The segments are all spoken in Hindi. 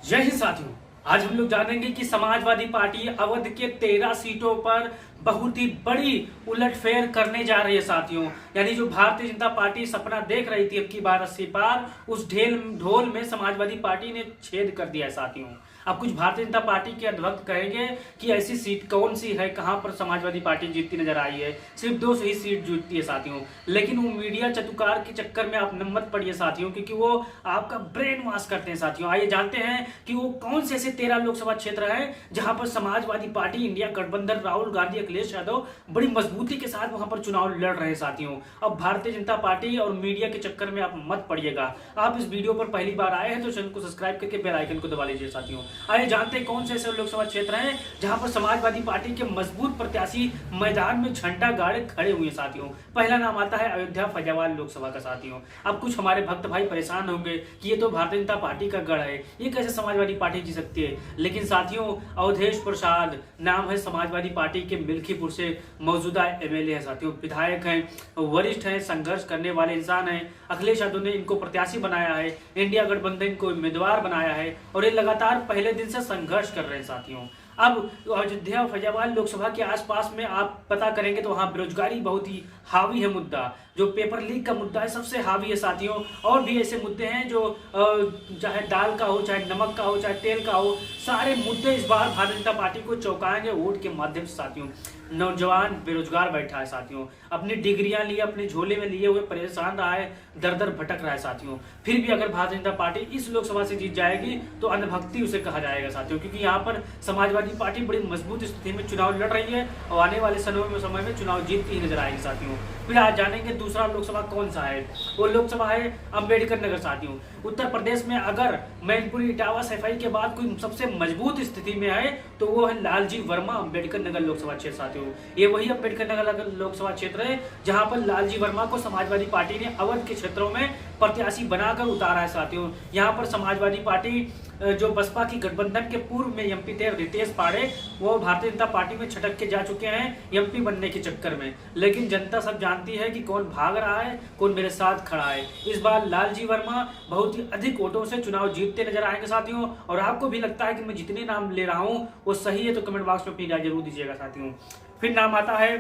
जय हिंद साथियों। आज हम लोग जानेंगे कि समाजवादी पार्टी अवध के 13 सीटों पर बहुत ही बड़ी उलटफेर करने जा रही है साथियों। यानी जो भारतीय जनता पार्टी सपना देख रही थी अब की बार 80 पार, उस ढोल में समाजवादी पार्टी ने छेद कर दिया है साथियों। अब कुछ भारतीय जनता पार्टी के अंधभक्त कहेंगे कि ऐसी सीट कौन सी है, कहां पर समाजवादी पार्टी जीतती नजर आई है, सिर्फ 2 ही सीट जीतती है साथियों। लेकिन वो मीडिया चतुकार के चक्कर में आप न मत पड़िए साथियों, क्योंकि वो आपका ब्रेन वॉश करते हैं साथियों। आइए जानते हैं कि वो कौन से ऐसे 13 लोकसभा क्षेत्र हैं जहां पर समाजवादी पार्टी, इंडिया गठबंधन, राहुल गांधी, अखिलेश यादव बड़ी मजबूती के साथ वहां पर चुनाव लड़ रहे हैं साथियों। अब भारतीय जनता पार्टी और मीडिया के चक्कर में आप मत पड़िएगा। आप इस वीडियो पर पहली बार आए हैं तो चैनल को सब्सक्राइब करके बेल आइकन को दबा लीजिए साथियों। आइए जानते हैं कौन से ऐसे लोकसभा क्षेत्र हैं जहां पर समाजवादी पार्टी के मजबूत प्रत्याशी मैदान में झंडा गाड़े खड़े हुए साथियों। पहला नाम आता है अयोध्या फैजाबाद लोकसभा का साथियों। अब कुछ हमारे भक्त भाई परेशान होंगे कि ये तो भारतीय जनता पार्टी का गढ़ है, ये कैसे समाजवादी पार्टी जीत सकती है। लेकिन साथियों, अवधेश प्रसाद नाम है समाजवादी पार्टी के मिल्कीपुर से मौजूदा एमएलए है साथियों, विधायक हैं, वरिष्ठ हैं, संघर्ष करने वाले इंसान हैं। अखिलेश यादव ने इनको प्रत्याशी बनाया है, इंडिया गठबंधन को उम्मीदवार बनाया है और ये लगातार पहले दिन से संघर्ष कर रहे हैं साथियों। अब अयोध्या फैजाबाद लोकसभा के आसपास में आप पता करेंगे तो वहां बेरोजगारी बहुत ही हावी है मुद्दा, जो पेपर लीक का मुद्दा है सबसे हावी है साथियों। और भी ऐसे मुद्दे हैं जो चाहे दाल का हो, चाहे नमक का हो, चाहे तेल का हो, सारे मुद्दे इस बार भारतीय जनता पार्टी को चौंकाएंगे वोट के माध्यम से साथियों। नौजवान बेरोजगार बैठा है साथियों, अपनी डिग्रियां लिए अपने झोले में लिए हुए परेशान रहा है, दर दर भटक रहा है साथियों। फिर भी अगर भारतीय जनता पार्टी इस लोकसभा से जीत जाएगी तो अंधभक्ति उसे कहा जाएगा साथियों, क्योंकि यहाँ पर समाजवादी पार्टी बड़ी मजबूत स्थिति में चुनाव लड़ रही है और आने वाले समय में चुनाव जीतती ही नजर आएगी साथियों। फिर आज जानेंगे दूसरा लोकसभा कौन सा है। वो लोकसभा है अंबेडकर नगर साथियों। उत्तर प्रदेश में अगर मैनपुरी इटावा सफाई के बाद कोई सबसे मजबूत स्थिति में है तो वो है लालजी वर्मा अंबेडकर नगर लोकसभा क्षेत्र साथियों। ये वही अंबेडकर नगर लोकसभा क्षेत्र है जहां पर लालजी वर्मा को समाजवादी पार्टी ने अवध के क्षेत्रों में प्रत्याशी बनाकर उतारा है साथियों। यहाँ पर समाजवादी पार्टी जो बसपा की गठबंधन के पूर्व में एमपी थे रितेश पाड़े, वो भारतीय जनता पार्टी में छटक के जा चुके हैं एमपी बनने के चक्कर में। लेकिन जनता सब जानती है कि कौन भाग रहा है, कौन मेरे साथ खड़ा है। इस बार लालजी वर्मा बहुत ही अधिक वोटों से चुनाव जीतते नजर आएंगे साथियों। और आपको भी लगता है कि मैं जितने नाम ले रहा हूं वो सही है तो कमेंट बॉक्स में अपनी राय जरूर दीजिएगा साथियों। फिर नाम आता है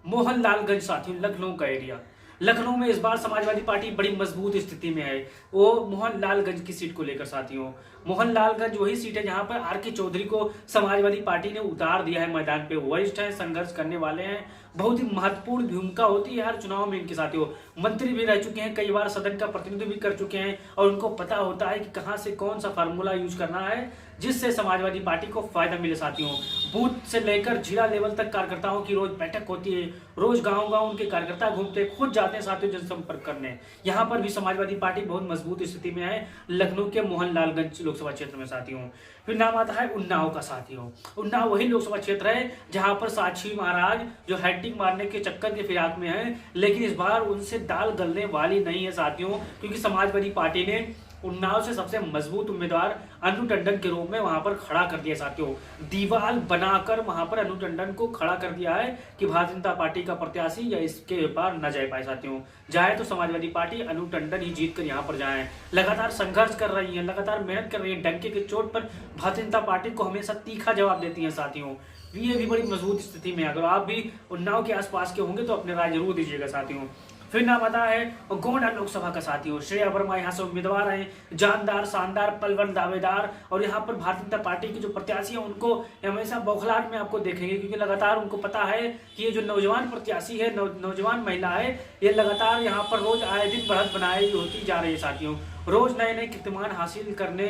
मोहनलालगंज साथियों, लखनऊ का एरिया। लखनऊ में इस बार समाजवादी पार्टी बड़ी मजबूत स्थिति में है, वो मोहनलालगंज की सीट को लेकर साथियों। मोहनलालगंज वही सीट है जहां पर आर.के. चौधरी को समाजवादी पार्टी ने उतार दिया है मैदान पे। वरिष्ठ हैं, संघर्ष करने वाले हैं, बहुत ही महत्वपूर्ण भूमिका होती है हर चुनाव में इनके साथियों। मंत्री भी रह चुके हैं, कई बार सदन का प्रतिनिधित्व भी कर चुके हैं और उनको पता होता है कि कहां से कौन सा फार्मूला यूज करना है जिससे समाजवादी पार्टी को फायदा मिले साथियों। बूथ से लेकर जिला लेवल तक कार्यकर्ताओं की रोज बैठक होती है, रोज गांव-गांव उनके कार्यकर्ता घूमते हैं, खुद जाते हैं साथियों जनसंपर्क करने। यहाँ पर भी समाजवादी पार्टी बहुत मजबूत स्थिति में है लखनऊ के मोहनलालगंज लोकसभा क्षेत्र में साथियों। फिर नाम आता है उन्नाव का साथियों। उन्नाव वही लोकसभा क्षेत्र है जहां पर साक्षी महाराज जो हैट्रिक मारने के चक्कर के फिराक में है, लेकिन इस बार उनसे दाल गलने वाली नहीं है साथियों, क्योंकि समाजवादी पार्टी ने उन्नाव से सबसे मजबूत उम्मीदवार अनु टंडन के रूप में वहां पर खड़ा कर दिया साथियों। दीवार बनाकर वहां पर अनु टंडन को खड़ा कर दिया है कि भारतीय जनता पार्टी का प्रत्याशी या इसके पार न जा पाए साथियों। जाए तो समाजवादी पार्टी अनु टंडन ही जीत कर यहाँ पर जाए। लगातार संघर्ष कर रही है, लगातार मेहनत कर रही है, डंके के चोट पर भारतीय जनता पार्टी को हमेशा तीखा जवाब देती है साथियों। ये भी बड़ी मजबूत स्थिति में। अगर आप भी उन्नाव के आसपास के होंगे तो अपने राय जरूर दीजिएगा साथियों। फिर नाम आता है गोंडा लोकसभा का साथियों। श्रेया वर्मा यहाँ से उम्मीदवार हैं, जानदार, शानदार, पलवन, दावेदार। और यहाँ पर भारतीय जनता पार्टी के जो प्रत्याशी हैं उनको हमेशा बौखलाहट में आपको देखेंगे, क्योंकि लगातार उनको पता है कि ये जो नौजवान प्रत्याशी है, नौजवान महिला है, ये लगातार यहाँ पर रोज आए दिन बढ़त बनाई होती जा रही है साथियों। रोज नए नए कीर्तिमान हासिल करने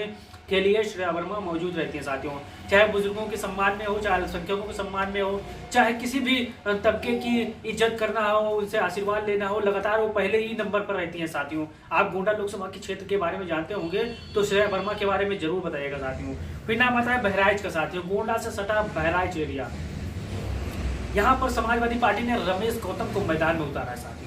के लिए श्रेया वर्मा मौजूद रहती है साथियों। चाहे बुजुर्गों के सम्मान में हो, चाहे अल्पसंख्यकों के सम्मान में हो, चाहे किसी भी तबके की इज्जत करना हो, उनसे आशीर्वाद लेना हो, लगातार वो पहले ही नंबर पर रहती हैं साथियों। आप गोंडा लोकसभा के क्षेत्र के बारे में जानते होंगे तो श्रेया वर्मा के बारे में जरूर बताइएगा साथियों। फिर नाम आता है बहराइच का साथियों। गोंडा से सटा बहराइच एरिया, यहाँ पर समाजवादी पार्टी ने रमेश गौतम को मैदान में उतारा है साथियों।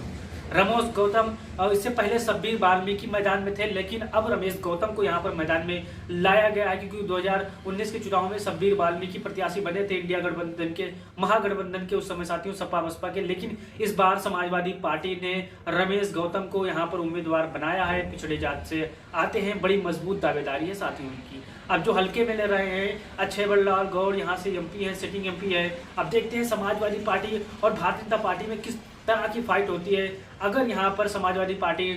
रमेश गौतम इससे पहले शब्बीर वाल्मीकि मैदान में थे, लेकिन अब रमेश गौतम को यहाँ पर मैदान में लाया गया है, क्योंकि 2019 के चुनाव में शब्बीर वाल्मीकि प्रत्याशी बने थे इंडिया गठबंधन के, महागठबंधन के उस समय साथियों, सपा बसपा के। लेकिन इस बार समाजवादी पार्टी ने रमेश गौतम को यहाँ पर उम्मीदवार बनाया है, पिछड़े जात से आते हैं, बड़ी मजबूत दावेदारी है साथियों उनकी। अब जो हल्के में ले रहे हैं अच्छे बल्लाल गौड़, यहाँ से एमपी है, सिटिंग एमपी है। अब देखते हैं समाजवादी पार्टी और भारतीय जनता पार्टी में किस तरह की फाइट होती है। अगर यहाँ पर समाजवादी पार्टी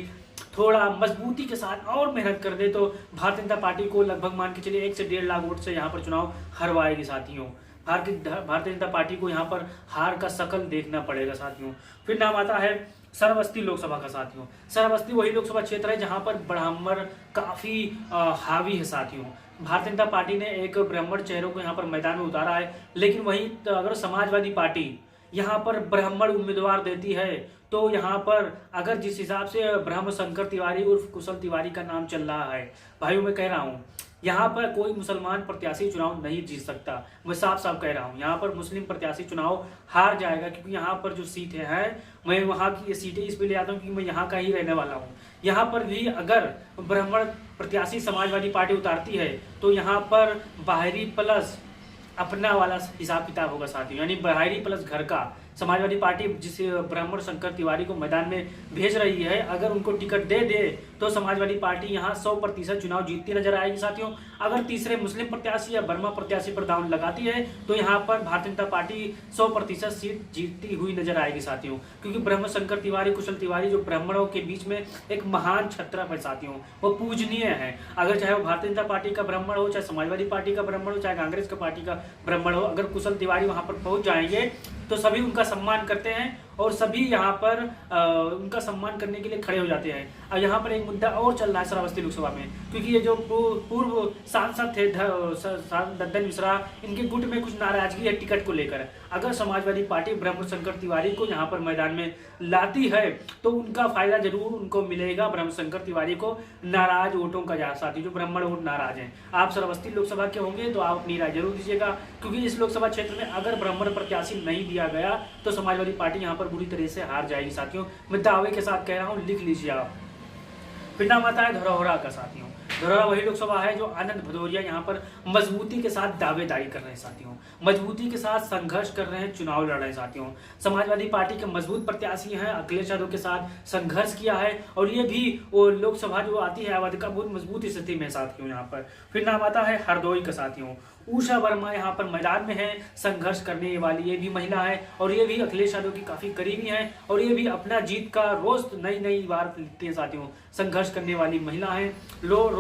थोड़ा मजबूती के साथ और मेहनत कर दे तो भारतीय जनता पार्टी को लगभग मान के चलिए 1 से 1.5 लाख वोट से यहाँ पर चुनाव हरवाएगी साथियों। भारतीय जनता पार्टी को यहाँ पर हार का शकल देखना पड़ेगा साथियों। फिर नाम आता है श्रावस्ती लोकसभा का साथियों। श्रावस्ती वही लोकसभा क्षेत्र है जहाँ पर ब्राह्मण काफी हावी है साथियों। भारतीय जनता पार्टी ने एक ब्राह्मण चेहरों को यहाँ पर मैदान में उतारा है, लेकिन वहीं अगर समाजवादी पार्टी यहाँ पर ब्राह्मण उम्मीदवार देती है तो यहाँ पर अगर जिस हिसाब से ब्रह्म शंकर तिवारी उर्फ कुशल तिवारी का नाम चल रहा है, भाइयों मैं कह रहा हूँ यहाँ पर कोई मुसलमान प्रत्याशी चुनाव नहीं जीत सकता। मैं साफ साफ कह रहा हूँ यहाँ पर मुस्लिम प्रत्याशी चुनाव हार जाएगा, क्योंकि यहाँ पर जो सीटें हैं, मैं वहाँ की ये सीटें इसलिए ले आता हूँ क्योंकि मैं यहाँ का ही रहने वाला हूँ। यहाँ पर भी अगर ब्राह्मण प्रत्याशी समाजवादी पार्टी उतारती है तो यहाँ पर बाहरी प्लस अपना वाला हिसाब किताब होगा साथियों, यानी बाहरी प्लस घर का। समाजवादी पार्टी जिस ब्राह्मण शंकर तिवारी को मैदान में भेज रही है, अगर उनको टिकट दे दे तो समाजवादी पार्टी यहाँ 100% चुनाव जीतती नजर आएगी साथियों। अगर तीसरे मुस्लिम प्रत्याशी या बर्मा प्रत्याशी पर दांव लगाती है तो यहाँ पर भारतीय जनता पार्टी 100% सीट जीतती हुई नजर आएगी साथियों, क्योंकि ब्रह्म शंकर तिवारी कुशल तिवारी जो ब्राह्मणों के बीच में एक महान छत्रप है साथियों, वो पूजनीय है। अगर चाहे वो भारतीय जनता पार्टी का ब्राह्मण हो, चाहे समाजवादी पार्टी का ब्राह्मण हो, चाहे कांग्रेस का पार्टी का ब्राह्मण हो, अगर कुशल तिवारी वहां पर पहुंच जाएंगे तो सभी उनका सम्मान करते हैं और सभी यहाँ पर उनका सम्मान करने के लिए खड़े हो जाते हैं। अब यहाँ पर एक मुद्दा और चल रहा है श्रावस्ती लोकसभा में, क्योंकि ये जो पूर्व सांसद थे दद्दन मिश्रा, इनके गुट में कुछ नाराजगी है टिकट को लेकर। अगर समाजवादी पार्टी ब्रह्म शंकर तिवारी को यहाँ पर मैदान में लाती है तो उनका फायदा जरूर उनको मिलेगा। ब्रह्म शंकर तिवारी को नाराज वोटों का साथी जो ब्राह्मण वोट नाराज हैं, आप श्रावस्ती लोकसभा के होंगे तो आप अपनी राय जरूर दीजिएगा, क्योंकि इस लोकसभा क्षेत्र में अगर ब्राह्मण प्रत्याशी नहीं दिया गया तो समाजवादी पार्टी यहाँ पर बुरी तरह से हार जाएगी साथियों। मैं दावे के साथ कह रहा हूँ, लिख लीजिए आप। फिर नाम आता है धरोहरा का साथियों। धरोहरा वही लोकसभा है जो आनंद भदौरिया यहाँ पर मजबूती के साथ दावेदारी कर रहे हैं साथियों, मजबूती के साथ संघर्ष कर रहे हैं, चुनाव लड़ रहे हैं साथियों। समाजवादी पार्टी के मजबूत प्रत्याशी हैं, अखिलेश यादव के साथ संघर्ष किया है और ये भी वो लोकसभा जो आती है अवध का बहुत मजबूत स्थिति में साथियों यहाँ पर। फिर नाम आता है हरदोई का साथियों। उषा वर्मा यहाँ पर मैदान में है, संघर्ष करने वाली ये भी महिला है और ये भी अखिलेश यादव की काफी करीबी है और ये भी अपना जीत का रोज नई बार लिखती है साथियों। संघर्ष करने वाली महिला है, रोज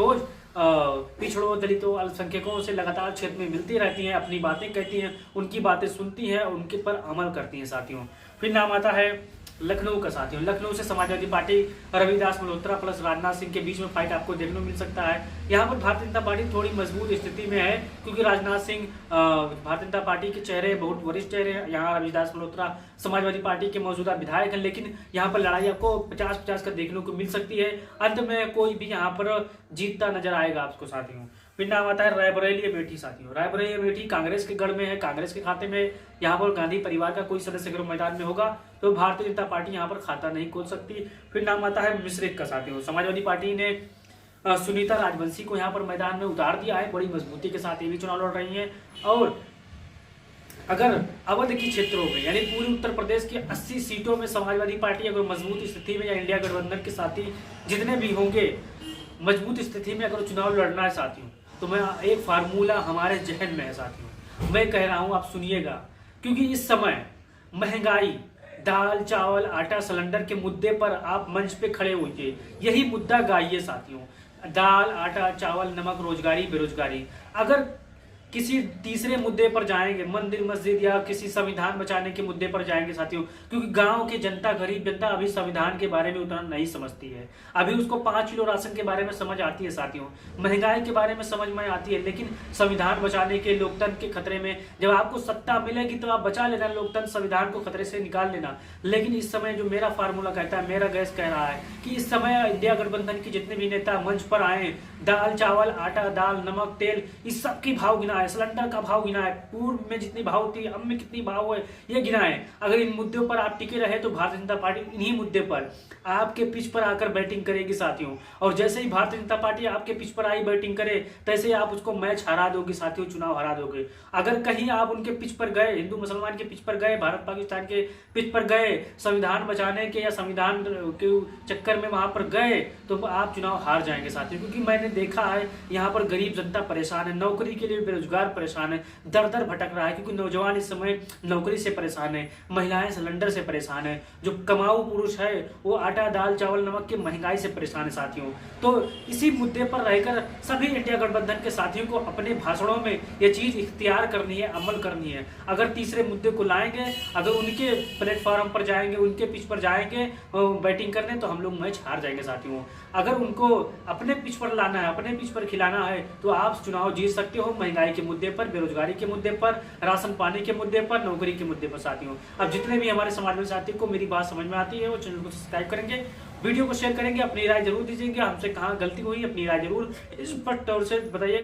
पिछड़ों दलितों अल्पसंख्यकों से लगातार क्षेत्र में मिलती रहती हैं, अपनी बातें कहती हैं, उनकी बातें सुनती हैं और उनके पर अमल करती हैं साथियों। फिर नाम आता है लखनऊ का साथियों। लखनऊ से समाजवादी पार्टी रविदास मल्होत्रा प्लस राजनाथ सिंह के बीच में फाइट आपको देखने को मिल सकता है। यहाँ पर भारतीय जनता पार्टी थोड़ी मजबूत स्थिति में है, क्योंकि राजनाथ सिंह भारतीय जनता पार्टी के चेहरे बहुत वरिष्ठ चेहरे हैं। यहाँ रविदास मल्होत्रा समाजवादी पार्टी के मौजूदा विधायक हैं, लेकिन यहाँ पर लड़ाई आपको 50-50 का देखने को मिल सकती है। अंत में कोई भी यहाँ पर जीतता नजर आएगा आपको साथियों। फिर नाम आता है रायबरेली अमेठी साथियों। रायबरेली अमेठी कांग्रेस के गढ़ में है, कांग्रेस के खाते में। यहाँ पर गांधी परिवार का कोई सदस्य अगर मैदान में होगा तो भारतीय जनता पार्टी यहाँ पर खाता नहीं खोल सकती। फिर नाम आता है मिश्रिक का साथियों। समाजवादी पार्टी ने सुनीता राजवंशी को यहाँ पर मैदान में उतार दिया है, बड़ी मजबूती के साथ ये भी चुनाव लड़ रही है। और अगर अवध की क्षेत्रों में यानी पूरे उत्तर प्रदेश की 80 सीटों में समाजवादी पार्टी अगर मजबूत स्थिति में या इंडिया गठबंधन के साथी जितने भी होंगे मजबूत स्थिति में अगर चुनाव लड़ना है साथियों, तो मैं एक फार्मूला हमारे जहन में है साथियों, मैं कह रहा हूं आप सुनिएगा। क्योंकि इस समय महंगाई, दाल चावल आटा सिलेंडर के मुद्दे पर आप मंच पे खड़े होइए, यही मुद्दा गाइए साथियों। दाल आटा चावल नमक रोजगारी बेरोजगारी। अगर किसी तीसरे मुद्दे पर जाएंगे, मंदिर मस्जिद या किसी संविधान बचाने के मुद्दे पर जाएंगे साथियों, क्योंकि गांव की जनता गरीब जनता अभी संविधान के बारे में उतना नहीं समझती है। अभी उसको 5 किलो राशन के बारे में समझ आती है साथियों, महंगाई के बारे में समझ में आती है, लेकिन संविधान बचाने के लोकतंत्र के खतरे में जब आपको सत्ता मिलेगी तो आप बचा लेना लोकतंत्र, संविधान को खतरे से निकाल लेना। लेकिन इस समय जो मेरा फार्मूला कहता है, मेरा गैस कह रहा है कि इस समय इंडिया गठबंधन के जितने भी नेता मंच पर आए, दाल चावल आटा दाल नमक तेल इस सब की भाव गिनाए है, सिलेंडर का भाव गिना है, पूर्व में जितनी भाव थी अब में कितनी भाव है ये गिना है। अगर इन मुद्दों पर आप टिके रहे तो भारतीय जनता पार्टी इन्हीं मुद्दे पर आपके पिच पर आकर बैटिंग करेगी साथियों। और जैसे ही भारतीय जनता पार्टी आपके पिच पर आई बैटिंग करे तैसे ही आप उसको मैच हरा दोगे साथियों, चुनाव हरा दोगे। अगर कहीं आप उनके पिच पर गए, हिंदू मुसलमान के पिच पर गए, भारत पाकिस्तान के पिच पर गए, संविधान बचाने के या संविधान के चक्कर में वहां पर गए तो आप चुनाव हार जाएंगे साथियों। क्योंकि मैंने देखा है यहाँ पर गरीब जनता परेशान है, नौकरी के लिए बेरोजगार परेशान है, दर दर भटक रहा है। क्योंकि नौजवान इस समय नौकरी से परेशान है, महिलाएं सिलेंडर से परेशान है, जो कमाऊ पुरुष है वो आटा दाल चावल नमक की महंगाई से परेशान है साथियों। तो इसी मुद्दे पर रहकर सभी इंडिया गठबंधन के साथियों को अपने भाषणों में ये चीज इख्तियार करनी है, अमल करनी है। अगर तीसरे मुद्दे को लाएंगे, अगर उनके प्लेटफॉर्म पर जाएंगे, उनके पिच पर जाएंगे बैटिंग करने तो हम लोग मैच हार जाएंगे साथियों। अगर उनको अपने पिच पर लाना है, अपने पिच पर खिलाना है तो आप चुनाव जीत सकते हो, महंगाई के मुद्दे पर, बेरोजगारी के मुद्दे पर, राशन पानी के मुद्दे पर, नौकरी के मुद्दे पर साथियों। अब जितने भी हमारे समाज में साथी को मेरी बात समझ में आती है वो चैनल को सब्सक्राइब करेंगे, वीडियो को शेयर करेंगे, अपनी राय जरूर दीजिएगा, हमसे कहाँ गलती हुई अपनी राय जरूर स्पष्ट तौर से बताइएगा।